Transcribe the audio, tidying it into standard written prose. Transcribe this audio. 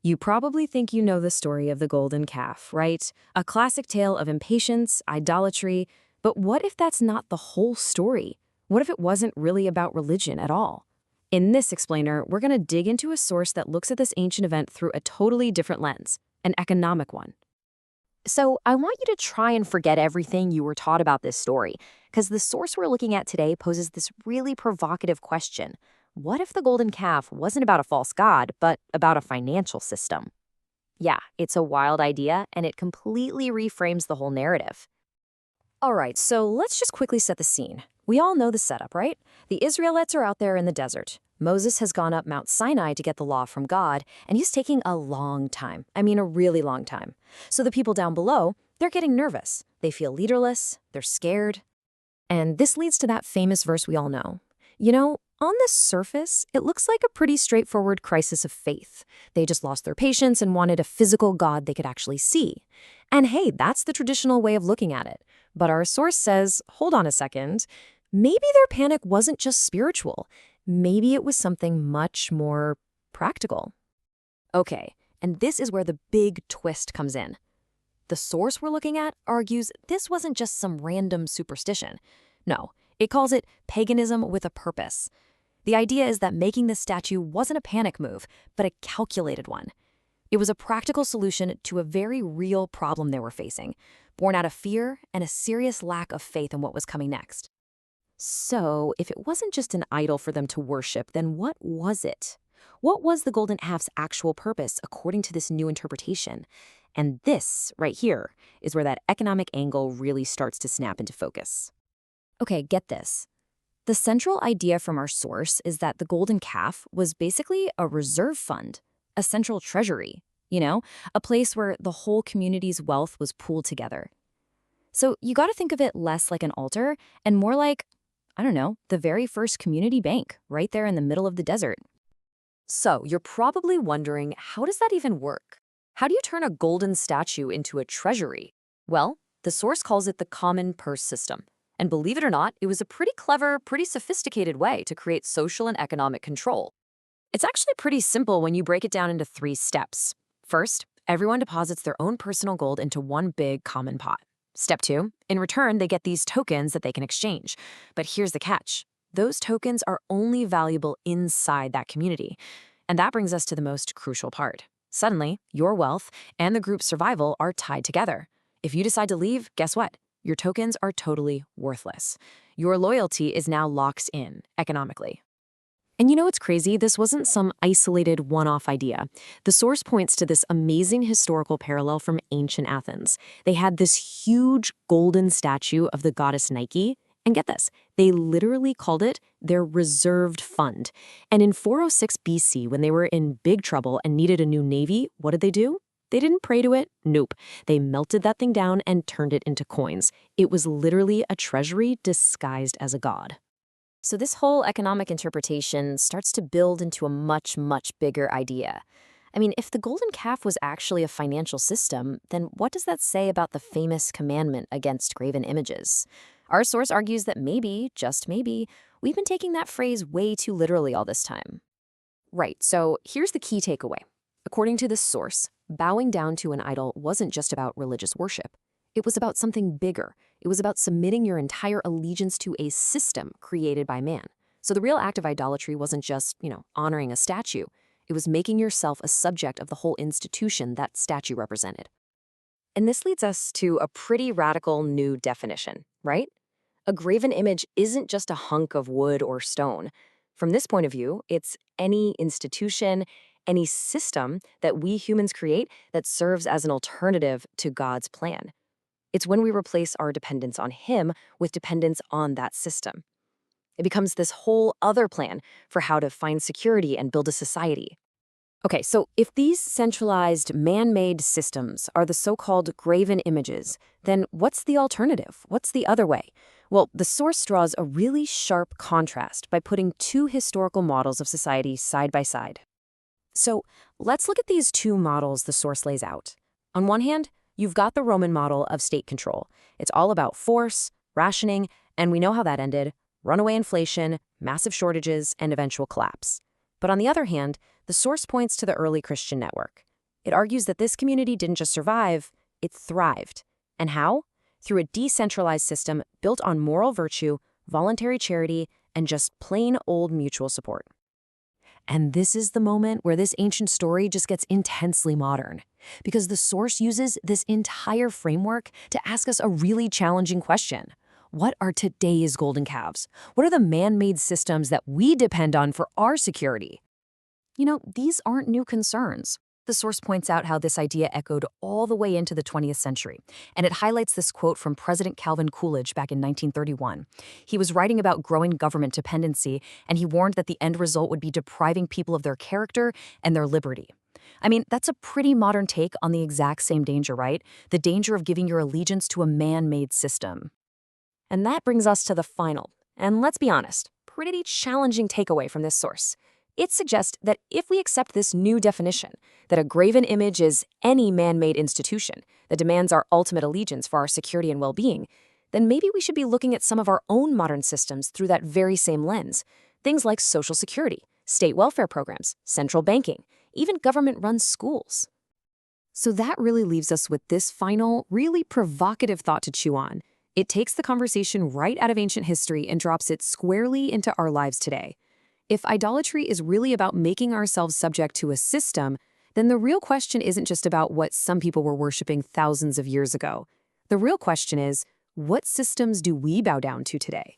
You probably think you know the story of the golden calf, right? A classic tale of impatience, idolatry, but what if that's not the whole story? What if it wasn't really about religion at all? In this explainer, we're going to dig into a source that looks at this ancient event through a totally different lens, an economic one. So I want you to try and forget everything you were taught about this story, because the source we're looking at today poses this really provocative question. What if the golden calf wasn't about a false god, but about a financial system? Yeah, it's a wild idea, and it completely reframes the whole narrative. All right, so let's just quickly set the scene. We all know the setup, right? The Israelites are out there in the desert. Moses has gone up Mount Sinai to get the law from God, and he's taking a long time. I mean, a really long time. So the people down below, they're getting nervous. They feel leaderless, they're scared. And this leads to that famous verse we all know. On the surface, it looks like a pretty straightforward crisis of faith. They just lost their patience and wanted a physical God they could actually see. And hey, that's the traditional way of looking at it. But our source says, hold on a second, maybe their panic wasn't just spiritual. Maybe it was something much more practical. Okay, and this is where the big twist comes in. The source we're looking at argues this wasn't just some random superstition. No, it calls it paganism with a purpose. The idea is that making this statue wasn't a panic move, but a calculated one. It was a practical solution to a very real problem they were facing, born out of fear and a serious lack of faith in what was coming next. So, if it wasn't just an idol for them to worship, then what was it? What was the golden calf's actual purpose according to this new interpretation? And this, right here, is where that economic angle really starts to snap into focus. Okay, get this. The central idea from our source is that the golden calf was basically a reserve fund, a central treasury, a place where the whole community's wealth was pooled together. So you got to think of it less like an altar and more like, I don't know, the very first community bank right there in the middle of the desert. So you're probably wondering, how does that even work? How do you turn a golden statue into a treasury? Well, the source calls it the common purse system. And believe it or not, it was a pretty clever, pretty sophisticated way to create social and economic control. It's actually pretty simple when you break it down into 3 steps. First, everyone deposits their own personal gold into one big common pot. Step 2, in return, they get these tokens that they can exchange. But here's the catch. Those tokens are only valuable inside that community. And that brings us to the most crucial part. Suddenly, your wealth and the group's survival are tied together. If you decide to leave, guess what? Your tokens are totally worthless. Your loyalty is now locked in economically. And you know what's crazy? This wasn't some isolated one-off idea. The source points to this amazing historical parallel from ancient Athens. They had this huge golden statue of the goddess Nike. And get this, they literally called it their reserved fund. And in 406 BC, when they were in big trouble and needed a new navy, what did they do? They didn't pray to it. Nope. They melted that thing down and turned it into coins. It was literally a treasury disguised as a god. So this whole economic interpretation starts to build into a much, much bigger idea. I mean, if the golden calf was actually a financial system, then what does that say about the famous commandment against graven images? Our source argues that maybe, just maybe, we've been taking that phrase way too literally all this time. Right, so here's the key takeaway. According to this source, bowing down to an idol wasn't just about religious worship. It was about something bigger. It was about submitting your entire allegiance to a system created by man. So the real act of idolatry wasn't just, honoring a statue. It was making yourself a subject of the whole institution that statue represented. And this leads us to a pretty radical new definition, right? A graven image isn't just a hunk of wood or stone. From this point of view, it's any institution, any system that we humans create that serves as an alternative to God's plan. It's when we replace our dependence on Him with dependence on that system. It becomes this whole other plan for how to find security and build a society. Okay, so if these centralized, man-made systems are the so-called graven images, then what's the alternative? What's the other way? Well, the source draws a really sharp contrast by putting 2 historical models of society side by side. So let's look at these 2 models the source lays out. On one hand, you've got the Roman model of state control. It's all about force, rationing, and we know how that ended: runaway inflation, massive shortages, and eventual collapse. But on the other hand, the source points to the early Christian network. It argues that this community didn't just survive, it thrived. And how? Through a decentralized system built on moral virtue, voluntary charity, and just plain old mutual support. And this is the moment where this ancient story just gets intensely modern, because the source uses this entire framework to ask us a really challenging question. What are today's golden calves? What are the man-made systems that we depend on for our security? You know, these aren't new concerns. The source points out how this idea echoed all the way into the 20th century, and it highlights this quote from President Calvin Coolidge back in 1931. He was writing about growing government dependency, and he warned that the end result would be depriving people of their character and their liberty. I mean, that's a pretty modern take on the exact same danger, right? The danger of giving your allegiance to a man-made system. And that brings us to the final, and let's be honest, pretty challenging takeaway from this source. It suggests that if we accept this new definition, that a graven image is any man-made institution that demands our ultimate allegiance for our security and well-being, then maybe we should be looking at some of our own modern systems through that very same lens. Things like Social Security, state welfare programs, central banking, even government-run schools. So that really leaves us with this final, really provocative thought to chew on. It takes the conversation right out of ancient history and drops it squarely into our lives today. If idolatry is really about making ourselves subject to a system, then the real question isn't just about what some people were worshiping thousands of years ago. The real question is, what systems do we bow down to today?